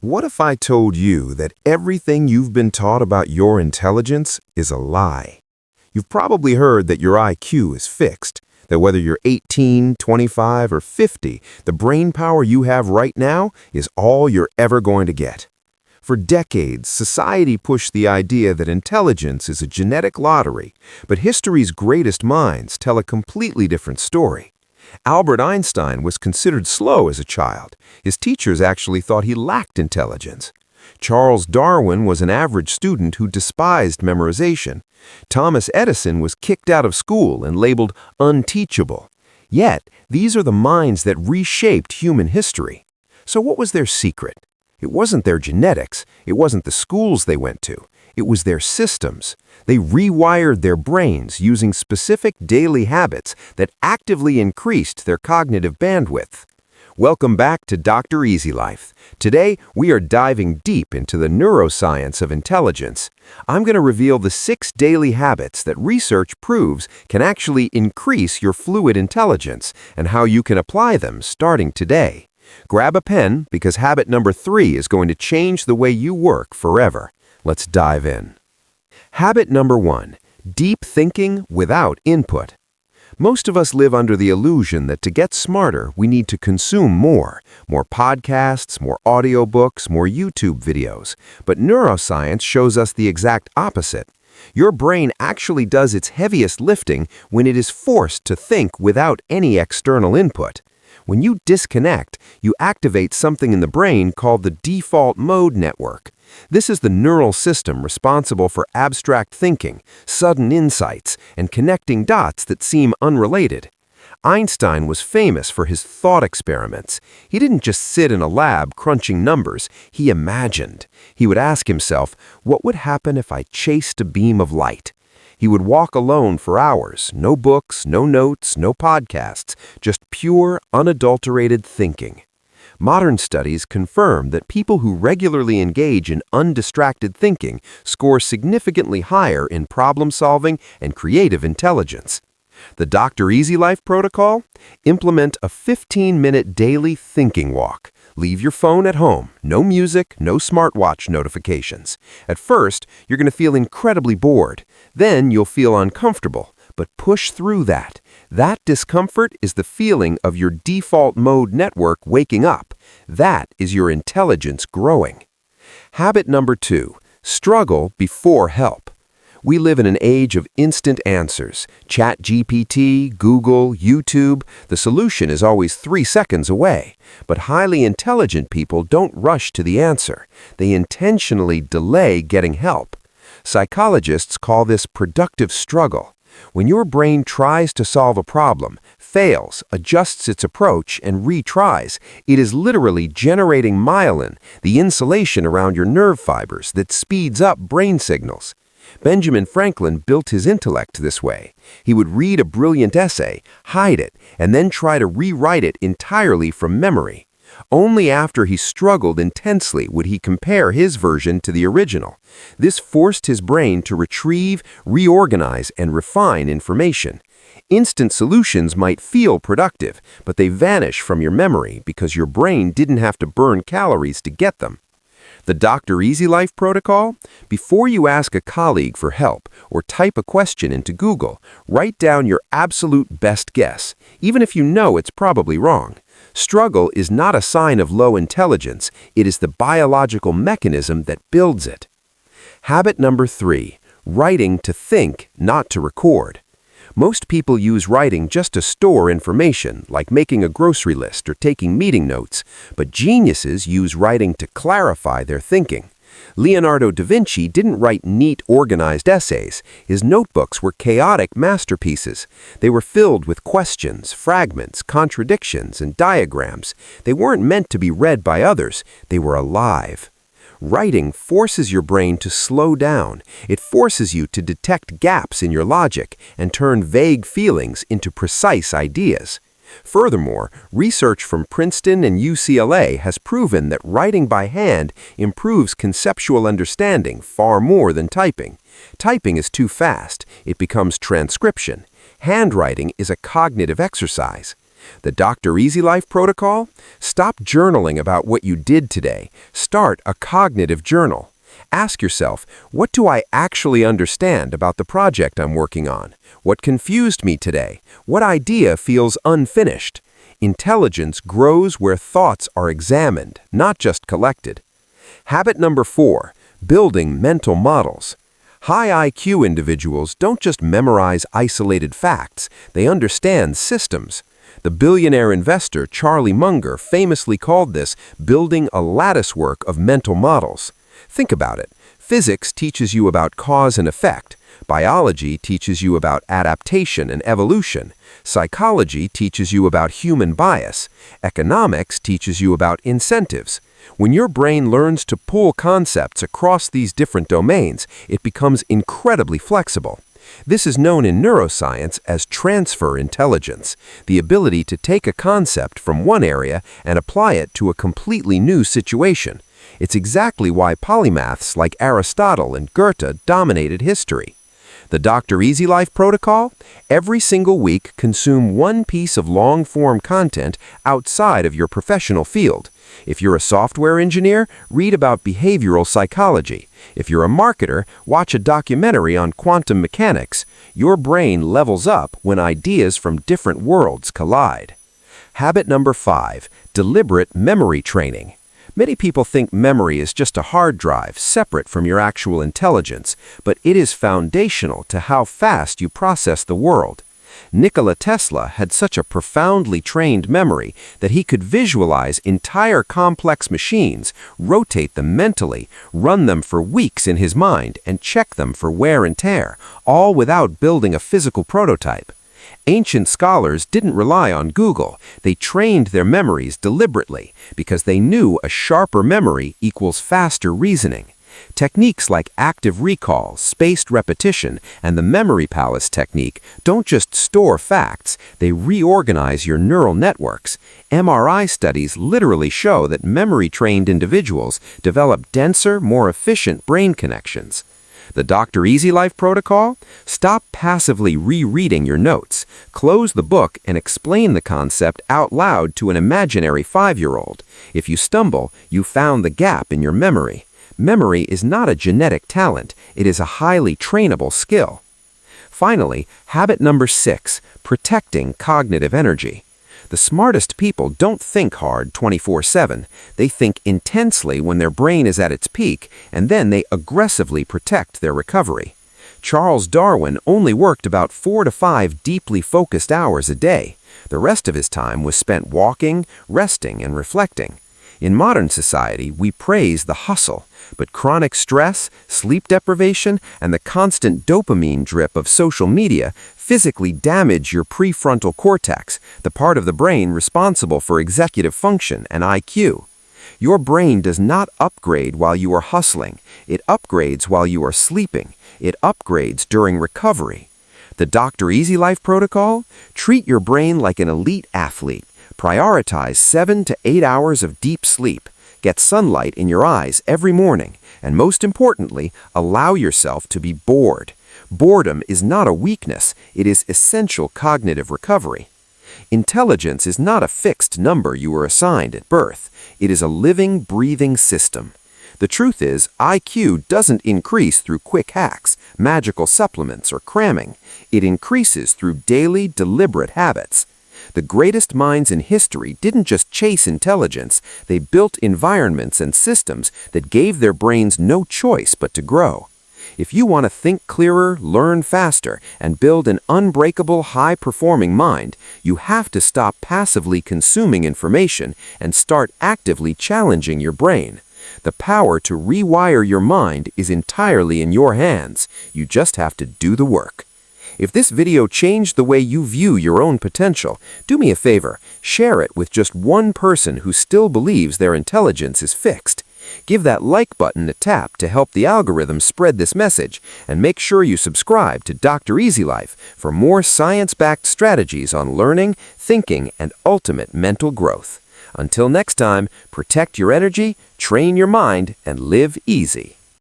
What if I told you that everything you've been taught about your intelligence is a lie? You've probably heard that your IQ is fixed, that whether you're 18, 25, or 50, the brain power you have right now is all you're ever going to get. For decades, society pushed the idea that intelligence is a genetic lottery, but history's greatest minds tell a completely different story. Albert Einstein was considered slow as a child. His teachers actually thought he lacked intelligence. Charles Darwin was an average student who despised memorization. Thomas Edison was kicked out of school and labeled unteachable. Yet, these are the minds that reshaped human history. So what was their secret? It wasn't their genetics. It wasn't the schools they went to. It was their systems. They rewired their brains using specific daily habits that actively increased their cognitive bandwidth. Welcome back to Dr. Eazylife. Today, we are diving deep into the neuroscience of intelligence. I'm going to reveal the 6 daily habits that research proves can actually increase your fluid intelligence and how you can apply them starting today. Grab a pen because habit number 3 is going to change the way you work forever. Let's dive in. Habit number 1, deep thinking without input. Most of us live under the illusion that to get smarter, we need to consume more podcasts, more audiobooks, more YouTube videos. But neuroscience shows us the exact opposite. Your brain actually does its heaviest lifting when it is forced to think without any external input. When you disconnect, you activate something in the brain called the default mode network. This is the neural system responsible for abstract thinking, sudden insights, and connecting dots that seem unrelated. Einstein was famous for his thought experiments. He didn't just sit in a lab crunching numbers, he imagined. He would ask himself, what would happen if I chased a beam of light? He would walk alone for hours, no books, no notes, no podcasts, just pure, unadulterated thinking. Modern studies confirm that people who regularly engage in undistracted thinking score significantly higher in problem-solving and creative intelligence. The Dr. Eazylife protocol? Implement a 15-minute daily thinking walk. Leave your phone at home. No music, no smartwatch notifications. At first, you're going to feel incredibly bored. Then you'll feel uncomfortable, but push through that. That discomfort is the feeling of your default mode network waking up. That is your intelligence growing. Habit number 2, struggle before help. We live in an age of instant answers. ChatGPT, Google, YouTube. The solution is always 3 seconds away. But highly intelligent people don't rush to the answer. They intentionally delay getting help. Psychologists call this productive struggle. When your brain tries to solve a problem, fails, adjusts its approach, and retries, it is literally generating myelin, the insulation around your nerve fibers that speeds up brain signals. Benjamin Franklin built his intellect this way. He would read a brilliant essay, hide it, and then try to rewrite it entirely from memory. Only after he struggled intensely would he compare his version to the original. This forced his brain to retrieve, reorganize, and refine information. Instant solutions might feel productive, but they vanish from your memory because your brain didn't have to burn calories to get them. The Dr. Eazylife protocol? Before you ask a colleague for help or type a question into Google, write down your absolute best guess, even if you know it's probably wrong. Struggle is not a sign of low intelligence, it is the biological mechanism that builds it. Habit number 3, writing to think, not to record. Most people use writing just to store information, like making a grocery list or taking meeting notes, but geniuses use writing to clarify their thinking. Leonardo da Vinci didn't write neat, organized essays. His notebooks were chaotic masterpieces. They were filled with questions, fragments, contradictions, and diagrams. They weren't meant to be read by others. They were alive. Writing forces your brain to slow down. It forces you to detect gaps in your logic and turn vague feelings into precise ideas. Furthermore, research from Princeton and UCLA has proven that writing by hand improves conceptual understanding far more than typing. Typing is too fast. It becomes transcription. Handwriting is a cognitive exercise. The Dr. Eazylife protocol? Stop journaling about what you did today. Start a cognitive journal. Ask yourself, what do I actually understand about the project I'm working on? What confused me today? What idea feels unfinished? Intelligence grows where thoughts are examined, not just collected. Habit number 4, building mental models. High IQ individuals don't just memorize isolated facts, they understand systems. The billionaire investor Charlie Munger famously called this building a latticework of mental models. Think about it. Physics teaches you about cause and effect. Biology teaches you about adaptation and evolution. Psychology teaches you about human bias. Economics teaches you about incentives. When your brain learns to pull concepts across these different domains, it becomes incredibly flexible. This is known in neuroscience as transfer intelligence, the ability to take a concept from one area and apply it to a completely new situation. It's exactly why polymaths like Aristotle and Goethe dominated history. The Dr. Eazylife protocol? Every single week, consume one piece of long-form content outside of your professional field. If you're a software engineer, read about behavioral psychology. If you're a marketer, watch a documentary on quantum mechanics. Your brain levels up when ideas from different worlds collide. Habit number 5, deliberate memory training. Many people think memory is just a hard drive separate from your actual intelligence, but it is foundational to how fast you process the world. Nikola Tesla had such a profoundly trained memory that he could visualize entire complex machines, rotate them mentally, run them for weeks in his mind, and check them for wear and tear, all without building a physical prototype. Ancient scholars didn't rely on Google. They trained their memories deliberately because they knew a sharper memory equals faster reasoning. Techniques like active recall, spaced repetition, and the memory palace technique don't just store facts, they reorganize your neural networks. MRI studies literally show that memory-trained individuals develop denser, more efficient brain connections. The Dr. Eazylife protocol? Stop passively rereading your notes. Close the book and explain the concept out loud to an imaginary 5-year-old. If you stumble, you found the gap in your memory. Memory is not a genetic talent, it is a highly trainable skill. Finally, habit number 6, protecting cognitive energy. The smartest people don't think hard 24/7. They think intensely when their brain is at its peak, and then they aggressively protect their recovery. Charles Darwin only worked about 4 to 5 deeply focused hours a day. The rest of his time was spent walking, resting, and reflecting. In modern society, we praise the hustle, but chronic stress, sleep deprivation, and the constant dopamine drip of social media physically damage your prefrontal cortex, the part of the brain responsible for executive function and IQ. Your brain does not upgrade while you are hustling. It upgrades while you are sleeping. It upgrades during recovery. The Dr. Eazylife protocol? Treat your brain like an elite athlete. Prioritize 7 to 8 hours of deep sleep. Get sunlight in your eyes every morning. And most importantly, allow yourself to be bored. Boredom is not a weakness. It is essential cognitive recovery. Intelligence is not a fixed number you were assigned at birth. It is a living, breathing system. The truth is, IQ doesn't increase through quick hacks, magical supplements, or cramming. It increases through daily, deliberate habits. The greatest minds in history didn't just chase intelligence, they built environments and systems that gave their brains no choice but to grow. If you want to think clearer, learn faster, and build an unbreakable, high-performing mind, you have to stop passively consuming information and start actively challenging your brain. The power to rewire your mind is entirely in your hands. You just have to do the work. If this video changed the way you view your own potential, do me a favor, share it with just one person who still believes their intelligence is fixed. Give that like button a tap to help the algorithm spread this message, and make sure you subscribe to Dr. Eazylife for more science-backed strategies on learning, thinking, and ultimate mental growth. Until next time, protect your energy, train your mind, and live easy.